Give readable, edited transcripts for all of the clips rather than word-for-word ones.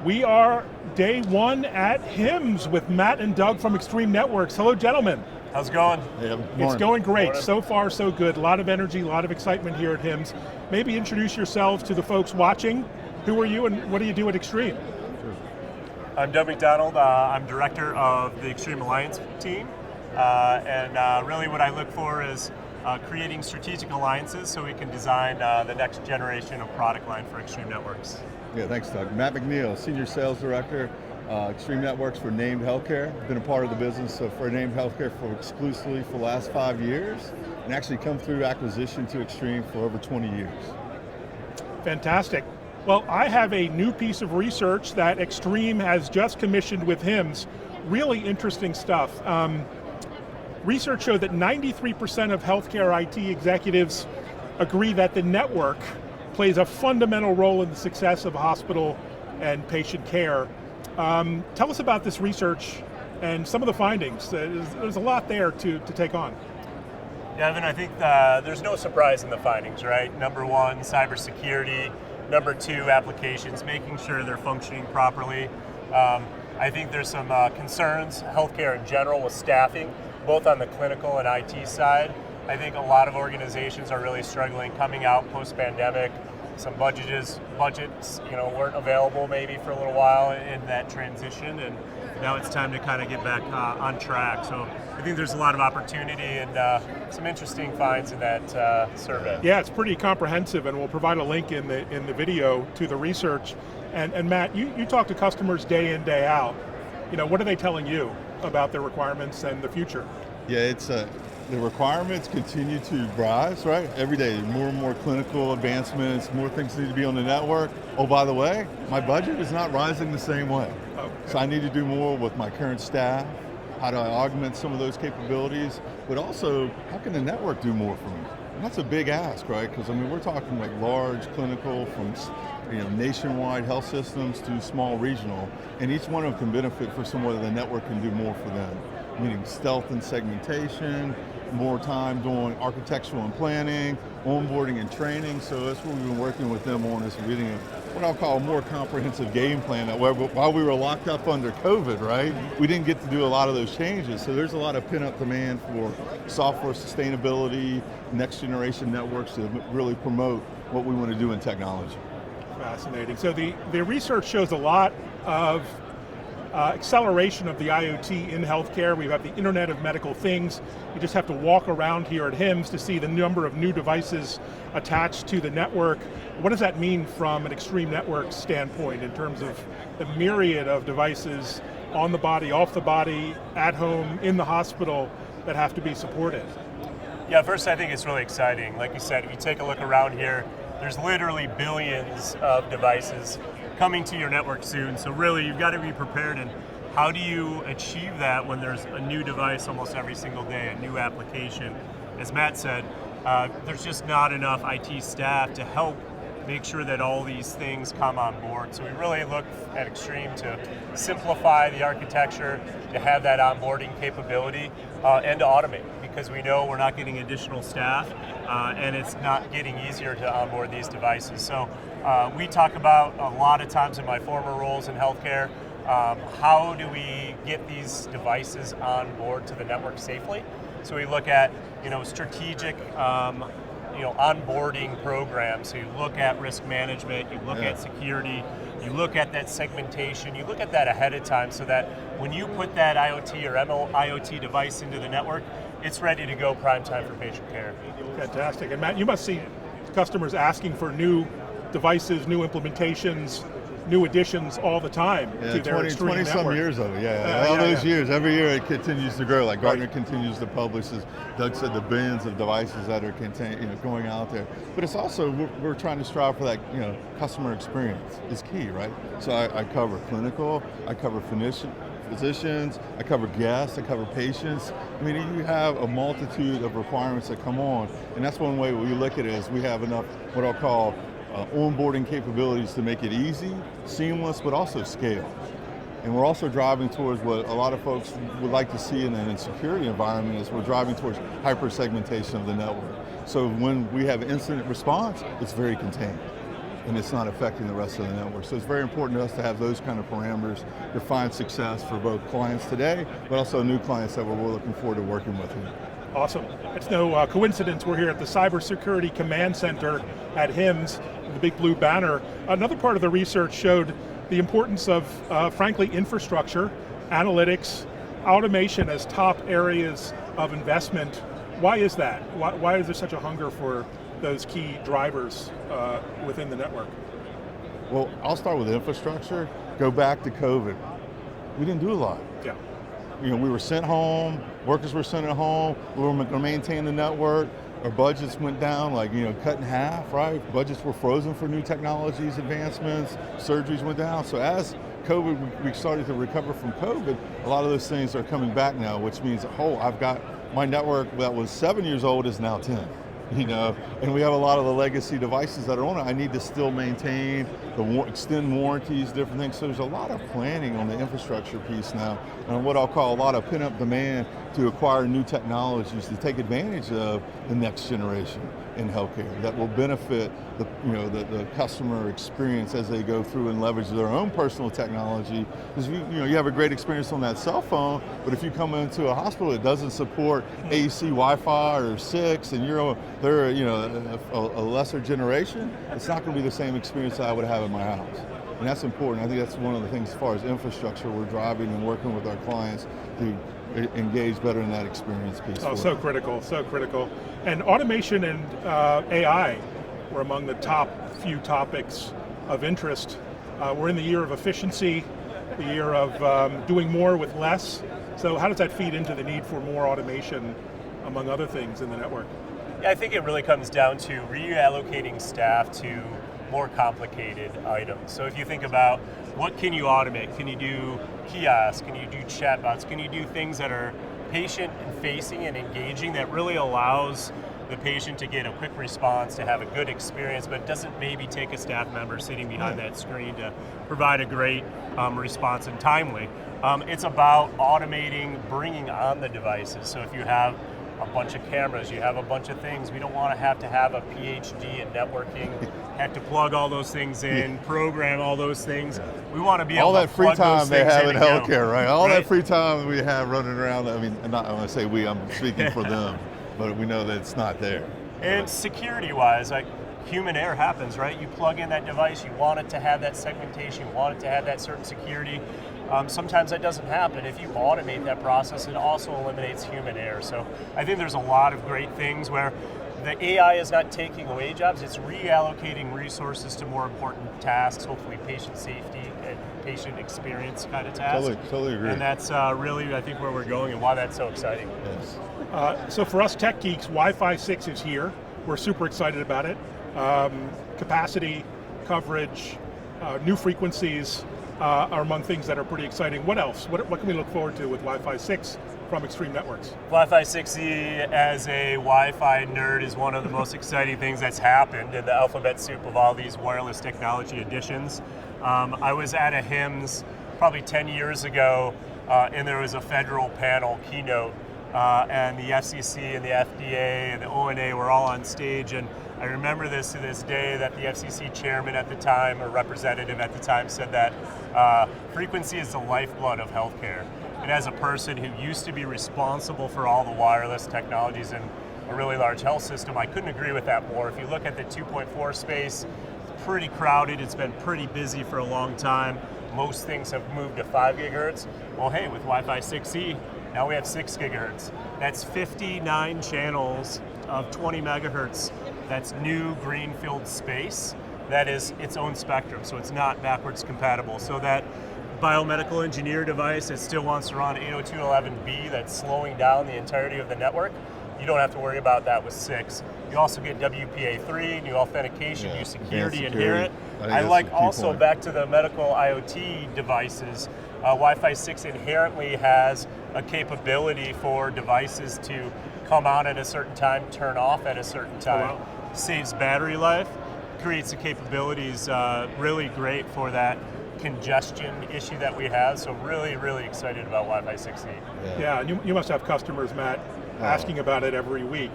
We are day one at HIMSS with Matt and Doug from Extreme Networks. Hello, gentlemen. How's it going? Yeah, It's going great. Morning. So far, so good. A lot of energy, a lot of excitement here at HIMSS. Maybe introduce yourselves to the folks watching. Who are you and what do you do at Extreme? I'm Doug McDonald. I'm director of the Extreme Alliance team. Really what I look for is creating strategic alliances so we can design the next generation of product line for Extreme Networks. Yeah, thanks, Doug. Matt McNeel, Senior Sales Director, Extreme Networks for Named Healthcare. Been a part of the business for Named Healthcare exclusively for the last 5 years, and actually come through acquisition to Extreme for over 20 years. Fantastic. Well, I have a new piece of research that Extreme has just commissioned with HIMSS. Really interesting stuff. Research showed that 93% of healthcare IT executives agree that the network plays a fundamental role in the success of hospital and patient care. Tell us about this research and some of the findings. There's a lot there to take on. Yeah, Evan, I think there's no surprise in the findings, right? Number one, cybersecurity. Number two, applications, making sure they're functioning properly. I think there's some concerns, healthcare in general, with staffing, both on the clinical and IT side. I think a lot of organizations are really struggling coming out post-pandemic. Some budgets, weren't available maybe for a little while in that transition, and now it's time to kind of get back on track. So I think there's a lot of opportunity and some interesting finds in that survey. Yeah, it's pretty comprehensive, and we'll provide a link in the video to the research. And Matt, you talk to customers day in, day out. What are they telling you about their requirements and the future? Yeah, it's the requirements continue to rise, right? Every day, more and more clinical advancements, more things need to be on the network. Oh, by the way, my budget is not rising the same way. Okay. So I need to do more with my current staff. How do I augment some of those capabilities? But also, how can the network do more for me? And that's a big ask, right? Because we're talking like large clinical from nationwide health systems to small regional, and each one of them can benefit for some way the network can do more for them. Meaning stealth and segmentation, more time doing architectural and planning, onboarding and training. So that's what we've been working with them on, is reading what I'll call a more comprehensive game plan. That while we were locked up under COVID, right, we didn't get to do a lot of those changes. So there's a lot of pent-up demand for software sustainability, next generation networks to really promote what we want to do in technology. Fascinating. So the research shows a lot of acceleration of the IoT in healthcare. We have the Internet of Medical Things. You just have to walk around here at HIMSS to see the number of new devices attached to the network. What does that mean from an Extreme Networks standpoint in terms of the myriad of devices on the body, off the body, at home, in the hospital that have to be supported? Yeah, first I think it's really exciting. Like you said, if you take a look around here, there's literally billions of devices coming to your network soon. So really, you've got to be prepared. And how do you achieve that when there's a new device almost every single day, a new application? As Matt said, there's just not enough IT staff to help make sure that all these things come on board. So we really look at Extreme to simplify the architecture, to have that onboarding capability, and to automate, because we know we're not getting additional staff, and it's not getting easier to onboard these devices. So we talk about a lot of times in my former roles in healthcare, how do we get these devices on board to the network safely? So we look at strategic onboarding programs. So you look at risk management, you look at security, you look at that segmentation, you look at that ahead of time so that when you put that IoT or MIoT device into the network, it's ready to go prime time for patient care. Fantastic. And Matt, you must see customers asking for new devices, new implementations, new additions all the time to their Extreme 20 some network. years of it, all those years. Every year it continues to grow. Like Gartner continues to publish, as Doug said, the billions of devices that are going out there. But it's also, we're trying to strive for that customer experience is key, right? So I cover clinical, I cover physicians, I cover guests, I cover patients. You have a multitude of requirements that come on, and that's one way we look at it, is we have enough what I'll call onboarding capabilities to make it easy, seamless, but also scale. And we're also driving towards what a lot of folks would like to see in an security environment, is we're driving towards hyper-segmentation of the network. So when we have incident response, it's very contained. and it's not affecting the rest of the network. So it's very important to us to have those kind of parameters to find success for both clients today, but also new clients that we're looking forward to working with them. Awesome. It's no coincidence we're here at the Cybersecurity Command Center at HIMSS, the big blue banner. Another part of the research showed the importance of, frankly, infrastructure, analytics, automation as top areas of investment. Why is that? Why is there such a hunger for those key drivers within the network? Well, I'll start with infrastructure. Go back to COVID. We didn't do a lot. Yeah. We were sent home, workers were sent at home, we were going to maintain the network, our budgets went down, cut in half, right? Budgets were frozen for new technologies, advancements, surgeries went down. So as COVID, we started to recover from COVID, a lot of those things are coming back now, which means, I've got my network that was 7 years old is now 10. And we have a lot of the legacy devices that are on it. I need to still maintain, extend warranties, different things. So there's a lot of planning on the infrastructure piece now, and what I'll call a lot of pent-up demand to acquire new technologies to take advantage of the next generation in healthcare that will benefit the customer experience as they go through and leverage their own personal technology. Because you have a great experience on that cell phone, but if you come into a hospital that doesn't support AEC Wi-Fi or 6, and they're a lesser generation, it's not going to be the same experience that I would have in my house. And that's important. I think that's one of the things as far as infrastructure we're driving and working with our clients to engage better in that experience piece. Oh, so critical, so critical. And automation and AI were among the top few topics of interest. We're in the year of efficiency, the year of doing more with less. So how does that feed into the need for more automation, among other things, in the network? Yeah, I think it really comes down to reallocating staff to more complicated items. So if you think about what can you automate? Can you do kiosks? Can you do chatbots? Can you do things that are patient and facing and engaging that really allows the patient to get a quick response, to have a good experience, but doesn't maybe take a staff member sitting behind that screen to provide a great response and timely. It's about automating, bringing on the devices. So if you have a bunch of cameras, you have a bunch of things. We don't want to have a PhD in networking, have to plug all those things in, program all those things. We want to be able to plug those things in. All that free time they have in healthcare, right? All that free time we have running around. I mean, I want to say we, I'm speaking for them, but we know that it's not there. And security-wise, human error happens, right? You plug in that device, you want it to have that segmentation, you want it to have that certain security. Sometimes that doesn't happen. If you automate that process, it also eliminates human error. So I think there's a lot of great things where the AI is not taking away jobs, it's reallocating resources to more important tasks, hopefully patient safety and patient experience kind of tasks. Totally agree. And that's really, I think, where we're going and why that's so exciting. Yes. So for us tech geeks, Wi-Fi 6 is here. We're super excited about it. Capacity, coverage, new frequencies, are among things that are pretty exciting. What else? What can we look forward to with Wi-Fi 6 from Extreme Networks? Wi-Fi 6E as a Wi-Fi nerd is one of the most exciting things that's happened in the alphabet soup of all these wireless technology additions. I was at a HIMSS probably 10 years ago, and there was a federal panel keynote, and the FCC and the FDA and the ONA were all on stage, and I remember this to this day that the FCC chairman at the time, or representative at the time, said that frequency is the lifeblood of healthcare. And as a person who used to be responsible for all the wireless technologies in a really large health system, I couldn't agree with that more. If you look at the 2.4 space, it's pretty crowded, it's been pretty busy for a long time. Most things have moved to 5 gigahertz. Well, hey, with Wi-Fi 6E, now we have 6 gigahertz. That's 59 channels of 20 megahertz. That's new greenfield space that is its own spectrum, so it's not backwards compatible. So that biomedical engineer device that still wants to run 802.11b that's slowing down the entirety of the network, you don't have to worry about that with 6. You also get WPA3, new authentication, new security inherent. I like also back to the medical IoT devices, Wi-Fi 6 inherently has a capability for devices to come on at a certain time, turn off at a certain time. Oh, wow. Saves battery life, creates the capabilities really great for that congestion issue that we have. So really, really excited about Wi-Fi 6E. Yeah, and you must have customers, Matt, asking about it every week.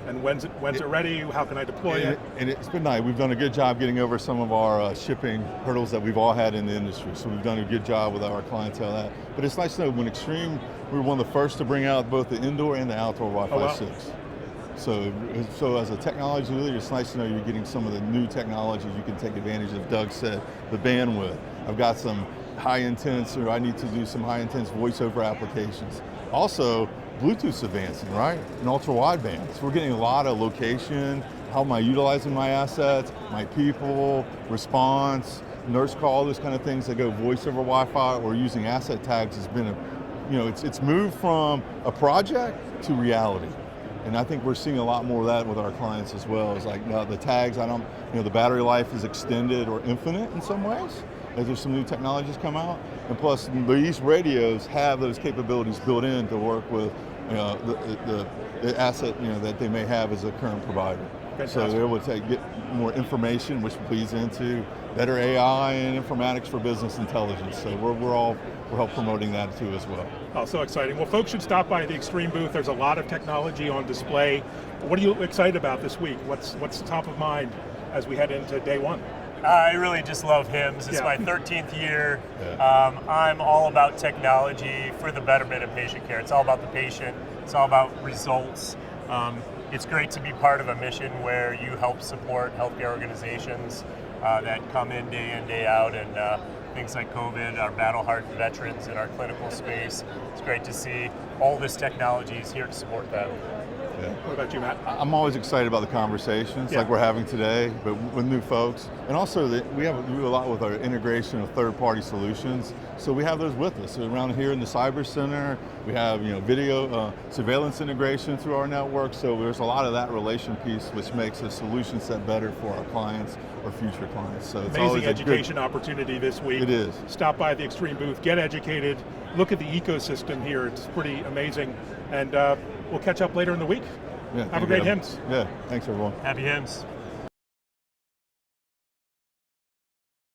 And when's it ready? How can I deploy it? And it's been nice. We've done a good job getting over some of our shipping hurdles that we've all had in the industry. So we've done a good job with our clientele. That. But it's nice to know when Extreme, we were one of the first to bring out both the indoor and the outdoor Wi-Fi 6. So as a technology leader, it's nice to know you're getting some of the new technologies you can take advantage of. Doug said, the bandwidth. I've got some high intense, or I need to do some high intense voice over applications. Also, Bluetooth's advancing, right? And ultra wideband. So we're getting a lot of location, how am I utilizing my assets, my people, response, nurse call, those kind of things that go voice over Wi-Fi or using asset tags has been it's moved from a project to reality. And I think we're seeing a lot more of that with our clients as well. It's like the tags, the battery life is extended or infinite in some ways as there's some new technologies come out. And plus these radios have those capabilities built in to work with the asset that they may have as a current provider. Fantastic. So they're able to get more information, which leads into better AI and informatics for business intelligence. So we're help promoting that too as well. Oh, so exciting. Well, folks should stop by the Extreme booth. There's a lot of technology on display. What are you excited about this week? What's top of mind as we head into day one? I really just love HIMSS. It's my 13th year. Yeah. I'm all about technology for the betterment of patient care. It's all about the patient. It's all about results. It's great to be part of a mission where you help support healthcare organizations that come in, day out, and things like COVID, our battle-hardened veterans in our clinical space. It's great to see all this technology is here to support them. Yeah. What about you, Matt? I'm always excited about the conversations like we're having today, but with new folks. And also we do a lot with our integration of third-party solutions. So we have those with us. So around here in the Cyber Center, we have video surveillance integration through our network. So there's a lot of that relation piece which makes the solution set better for our clients or future clients. So it's amazing education opportunity this week. It is. Stop by the Extreme booth, get educated, look at the ecosystem here. It's pretty amazing. And we'll catch up later in the week. Yeah, Have a great HIMSS. Yeah, thanks everyone. Happy HIMSS.